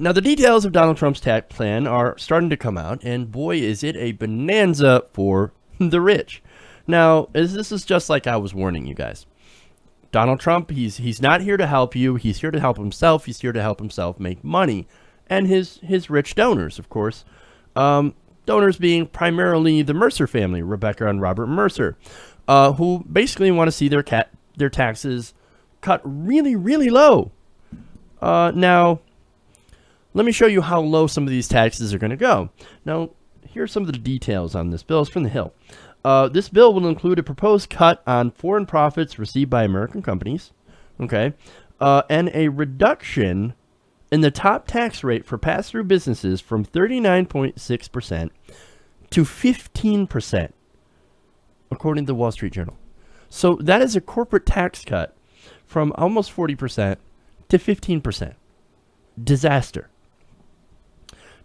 Now, the details of Donald Trump's tax plan are starting to come out, and boy, is it a bonanza for the rich. Now, this is just like I was warning you guys. Donald Trump, he's not here to help you. He's here to help himself. He's here to help himself make money. And his rich donors, of course. Donors being primarily the Mercer family, Rebecca and Robert Mercer, who basically want to see their taxes cut really, really low. Now, let me show you how low some of these taxes are going to go. Now, here are some of the details on this bill. It's from the Hill. This bill will include a proposed cut on foreign profits received by American companies, okay, and a reduction in the top tax rate for pass-through businesses from 39.6% to 15%, according to the Wall Street Journal. So that is a corporate tax cut from almost 40% to 15%. Disaster.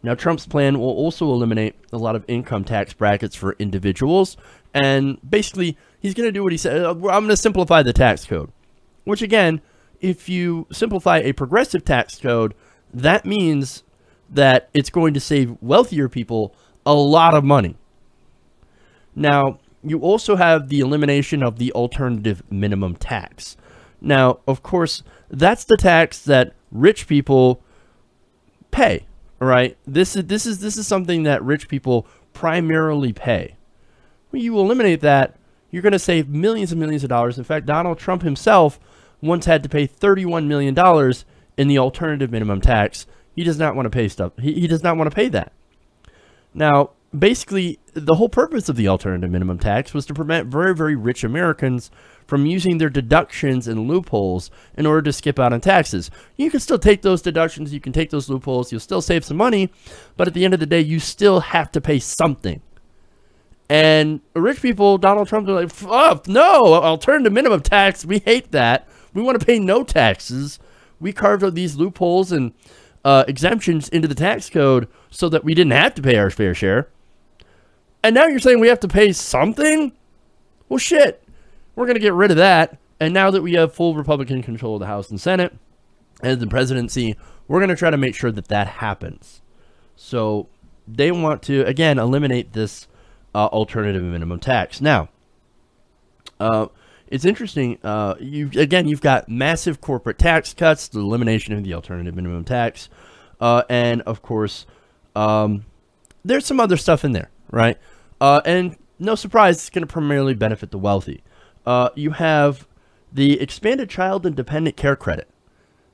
Now, Trump's plan will also eliminate a lot of income tax brackets for individuals. And basically, he's going to do what he said. I'm going to simplify the tax code. Which, again, if you simplify a progressive tax code, that means that it's going to save wealthier people a lot of money. Now, you also have the elimination of the alternative minimum tax. Now, of course, that's the tax that rich people pay. All right, this is something that rich people primarily pay. When you eliminate that, you're going to save millions and millions of dollars. In fact, Donald Trump himself once had to pay $31 million in the alternative minimum tax. He does not want to pay stuff. He does not want to pay that. Now, basically, the whole purpose of the alternative minimum tax was to prevent very, very rich Americans from using their deductions and loopholes in order to skip out on taxes. You can still take those deductions, you can take those loopholes, you'll still save some money, but at the end of the day, you still have to pay something. And rich people, Donald Trump, are like, oh, no, alternative minimum tax, we hate that. We want to pay no taxes. We carved out these loopholes and exemptions into the tax code so that we didn't have to pay our fair share. And now you're saying we have to pay something? Well, shit. We're going to get rid of that. And now that we have full Republican control of the House and Senate and the presidency, we're going to try to make sure that that happens. So they want to, again, eliminate this alternative minimum tax. Now, it's interesting. You've got massive corporate tax cuts, the elimination of the alternative minimum tax. And, of course, there's some other stuff in there, right? And no surprise, it's going to primarily benefit the wealthy. You have the expanded child and dependent care credit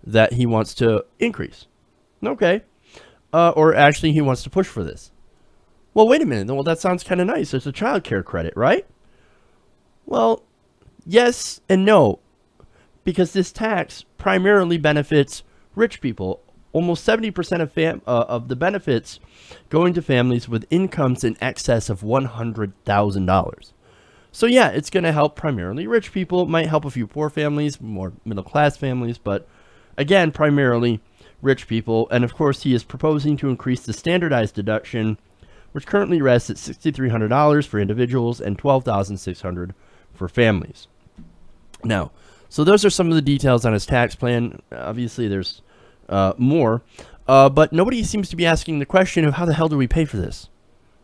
that he wants to increase. Okay. Or actually, he wants to push for this. Well, wait a minute. Well, that sounds kind of nice. There's a child care credit, right? Well, yes and no. Because this tax primarily benefits rich people. Almost 70% of the benefits going to families with incomes in excess of $100,000. So yeah, it's going to help primarily rich people. It might help a few poor families, more middle-class families, but again, primarily rich people. And of course, he is proposing to increase the standardized deduction, which currently rests at $6,300 for individuals and $12,600 for families. Now, so those are some of the details on his tax plan. Obviously, there's more, but nobody seems to be asking the question of how the hell do we pay for this?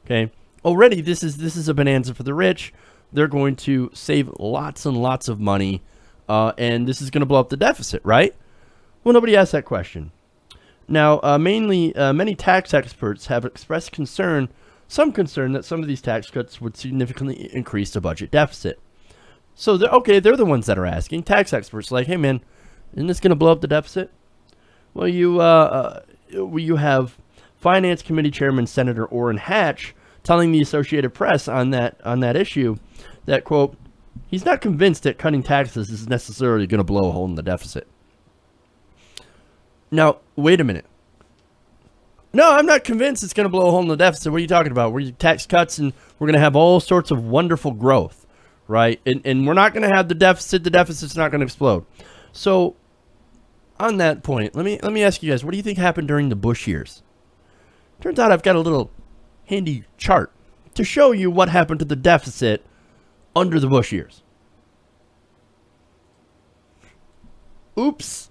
Okay, already this is a bonanza for the rich. They're going to save lots and lots of money, and this is going to blow up the deficit, right? Well, nobody asked that question. Now, many tax experts have expressed some concern that some of these tax cuts would significantly increase the budget deficit. So, they're the ones that are asking. Tax experts like, hey, man, isn't this going to blow up the deficit? Well, you have Finance Committee Chairman Senator Orrin Hatch telling the Associated Press on that issue that, quote, he's not convinced that cutting taxes is necessarily going to blow a hole in the deficit. Now, wait a minute. No, I'm not convinced it's going to blow a hole in the deficit. What are you talking about? We're tax cuts and we're going to have all sorts of wonderful growth, right? And we're not going to have the deficit. The deficit's not going to explode. So, on that point, let me ask you guys, what do you think happened during the Bush years? Turns out I've got a little handy chart to show you what happened to the deficit under the Bush years. Oops.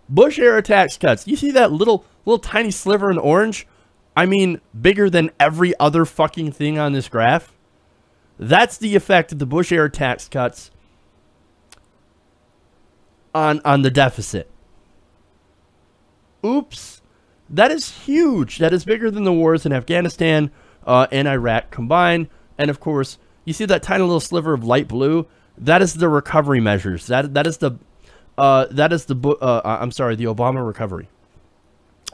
Bush era tax cuts. You see that little tiny sliver in orange? I mean, bigger than every other fucking thing on this graph. That's the effect of the Bush era tax cuts on the deficit. Oops. That is huge. That is bigger than the wars in Afghanistan and Iraq combined. And of course, you see that tiny little sliver of light blue? That is the recovery measures. I'm sorry, the Obama recovery.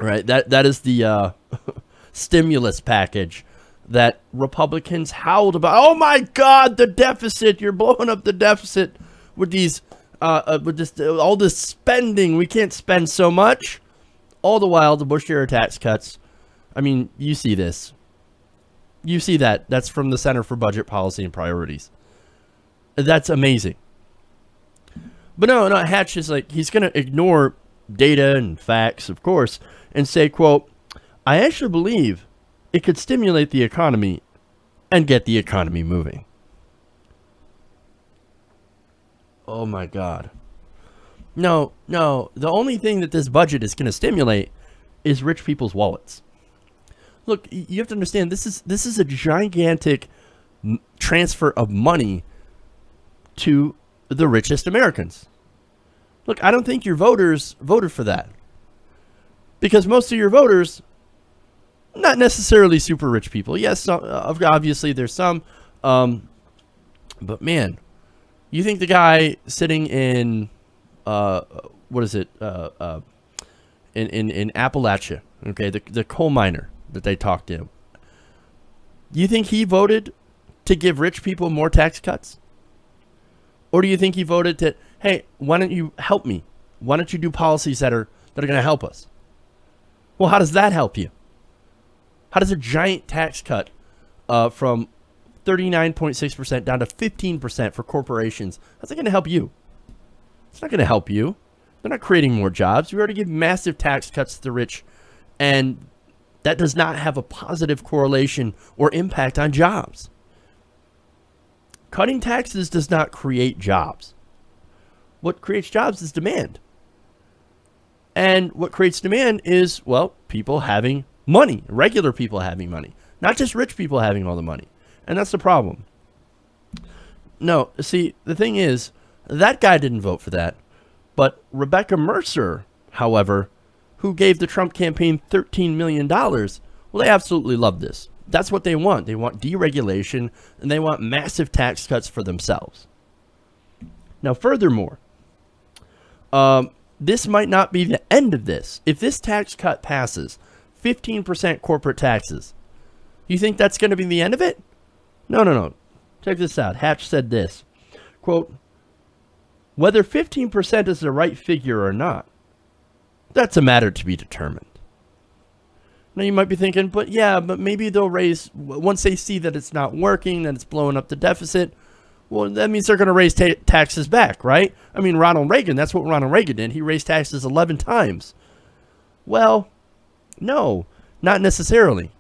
Right? That is the stimulus package that Republicans howled about. Oh my God, the deficit! You're blowing up the deficit with these, all this spending. We can't spend so much. All the while, the Bush era tax cuts. I mean, you see this. You see that. That's from the Center for Budget Policy and Priorities. That's amazing. But no, Hatch is like, he's going to ignore data and facts, of course, and say, quote, I actually believe it could stimulate the economy and get the economy moving. Oh my God. No, the only thing that this budget is going to stimulate is rich people's wallets. Look, you have to understand, this is a gigantic transfer of money to the richest Americans. Look, I don't think your voters voted for that. Because most of your voters, not necessarily super rich people. Yes, obviously there's some. But man, you think the guy sitting in, what is it? In Appalachia, okay, the coal miner that they talked to, you think he voted to give rich people more tax cuts? Or do you think he voted to, hey, why don't you help me? Why don't you do policies that are going to help us? Well, how does that help you? How does a giant tax cut from 39.6% down to 15% for corporations, how's it going to help you? It's not going to help you. They're not creating more jobs. We already give massive tax cuts to the rich, and that does not have a positive correlation or impact on jobs. Cutting taxes does not create jobs. What creates jobs is demand. And what creates demand is, well, people having money, regular people having money, not just rich people having all the money. And that's the problem. No, see, the thing is, that guy didn't vote for that. But Rebecca Mercer, however, who gave the Trump campaign $13 million, well, they absolutely love this. That's what they want. They want deregulation, and they want massive tax cuts for themselves. Now, furthermore, this might not be the end of this. If this tax cut passes, 15% corporate taxes, you think that's going to be the end of it? No. Check this out. Hatch said this, quote, whether 15% is the right figure or not, that's a matter to be determined. Now you might be thinking, but maybe they'll raise, once they see that it's not working, that it's blowing up the deficit, well, that means they're going to raise taxes back, right? I mean, Ronald Reagan, that's what Ronald Reagan did. He raised taxes 11 times. Well, no, not necessarily.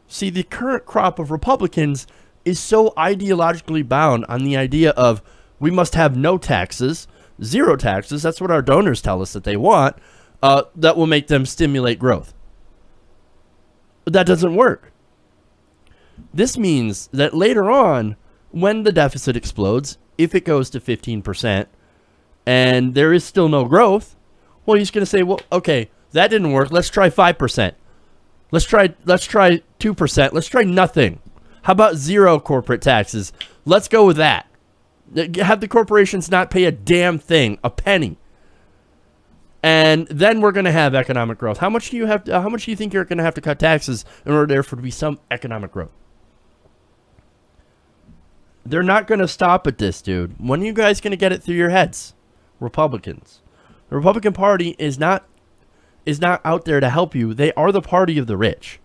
See, the current crop of Republicans is so ideologically bound on the idea of we must have no taxes, zero taxes. That's what our donors tell us that they want. That will make them stimulate growth. But that doesn't work. This means that later on, when the deficit explodes, if it goes to 15% and there is still no growth, well, he's going to say, well, okay, that didn't work. Let's try 5%. Let's try 2%. Let's try nothing. How about zero corporate taxes? Let's go with that. Have the corporations not pay a damn thing, a penny. And then we're going to have economic growth. How much do you have? How much do you think you're going to have to cut taxes in order there for to be some economic growth? They're not going to stop at this, dude. When are you guys going to get it through your heads? Republicans. The Republican Party is not out there to help you. They are the party of the rich.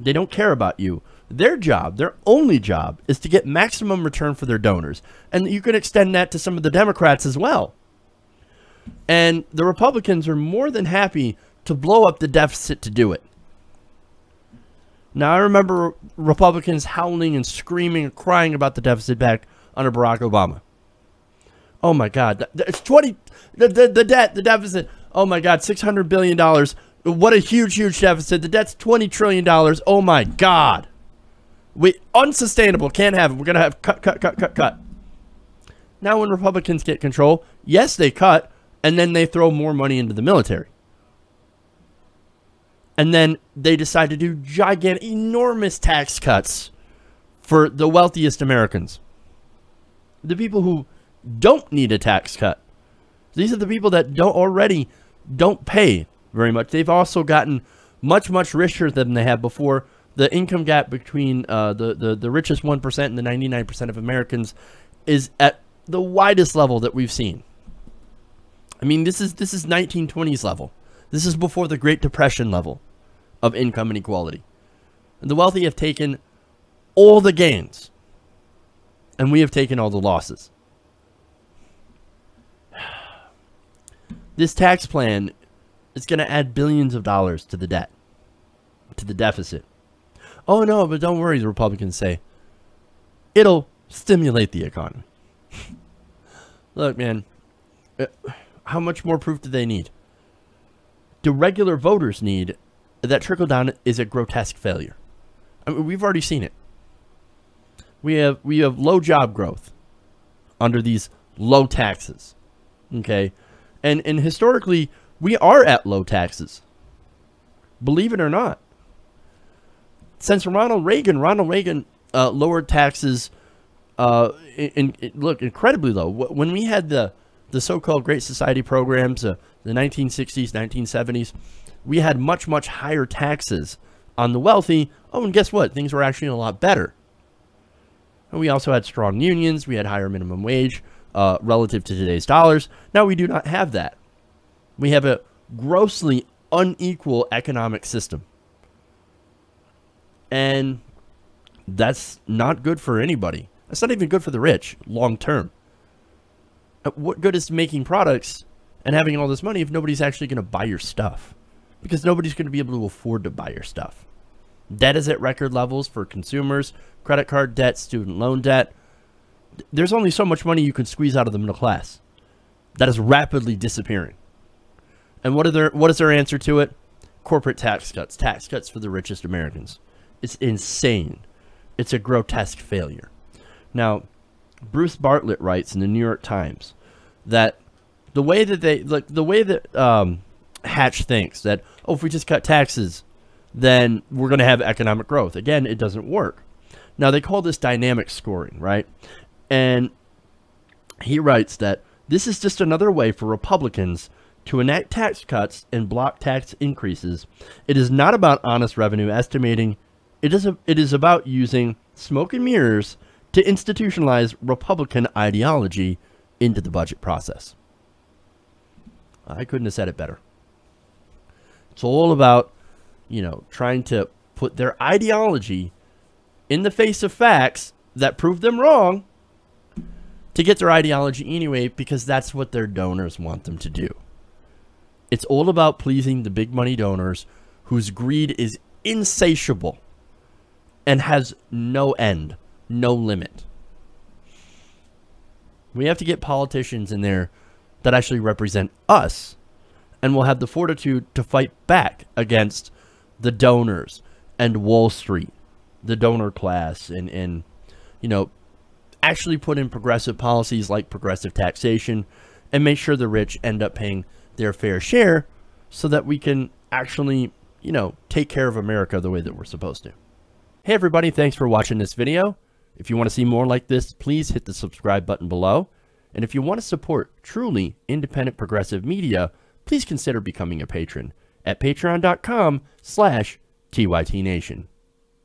They don't care about you. Their job, their only job, is to get maximum return for their donors. And you can extend that to some of the Democrats as well. And the Republicans are more than happy to blow up the deficit to do it. Now, I remember Republicans howling and screaming and crying about the deficit back under Barack Obama. Oh my God, it's 20, the debt, the deficit. Oh my God, $600 billion. What a huge, huge deficit. The debt's $20 trillion. Oh my God. Unsustainable. Can't have it. We're going to have cut. Now when Republicans get control, yes, they cut, and then they throw more money into the military. And then they decide to do gigantic, enormous tax cuts for the wealthiest Americans. The people who don't need a tax cut. These are the people that already don't pay very much. They've also gotten much, much richer than they have before. The income gap between the richest 1% and the 99% of Americans is at the widest level that we've seen. I mean, this is 1920s level. This is before the Great Depression level of income inequality. And the wealthy have taken all the gains, and we have taken all the losses. This tax plan is going to add billions of dollars to the debt, to the deficit. Oh no, but don't worry, the Republicans say. It'll stimulate the economy. Look, man, how much more proof do they need? Do regular voters need that trickle-down is a grotesque failure? I mean, we've already seen it. We have low job growth under these low taxes, okay? And historically, we are at low taxes, believe it or not. Since Ronald Reagan lowered taxes, incredibly low. When we had the so-called Great Society programs, the 1960s, 1970s, we had much, much higher taxes on the wealthy. Oh, and guess what? Things were actually a lot better. And we also had strong unions. We had higher minimum wage relative to today's dollars. Now we do not have that. We have a grossly unequal economic system. And that's not good for anybody. That's not even good for the rich long term. What good is making products and having all this money if nobody's actually going to buy your stuff? Because nobody's going to be able to afford to buy your stuff. Debt is at record levels for consumers, credit card debt, student loan debt. There's only so much money you can squeeze out of the middle class. That is rapidly disappearing. And what is their answer to it? Corporate tax cuts for the richest Americans. It's insane. It's a grotesque failure. Now, Bruce Bartlett writes in the New York Times that the way that Hatch thinks that, oh, if we just cut taxes, then we're going to have economic growth. Again, it doesn't work. Now, they call this dynamic scoring, right? And he writes that this is just another way for Republicans to enact tax cuts and block tax increases. It is not about honest revenue estimating. It is about using smoke and mirrors to institutionalize Republican ideology into the budget process. I couldn't have said it better. It's all about, trying to put their ideology in the face of facts that prove them wrong to get their ideology anyway, because that's what their donors want them to do. It's all about pleasing the big money donors whose greed is insatiable and has no end, no limit. We have to get politicians in there that actually represent us, and will have the fortitude to fight back against the donors and Wall Street, the donor class, and actually put in progressive policies like progressive taxation and make sure the rich end up paying their fair share so that we can actually, take care of America the way that we're supposed to. Hey everybody, thanks for watching this video. If you want to see more like this, please hit the subscribe button below. And if you want to support truly independent progressive media, please consider becoming a patron at patreon.com/TYTNation.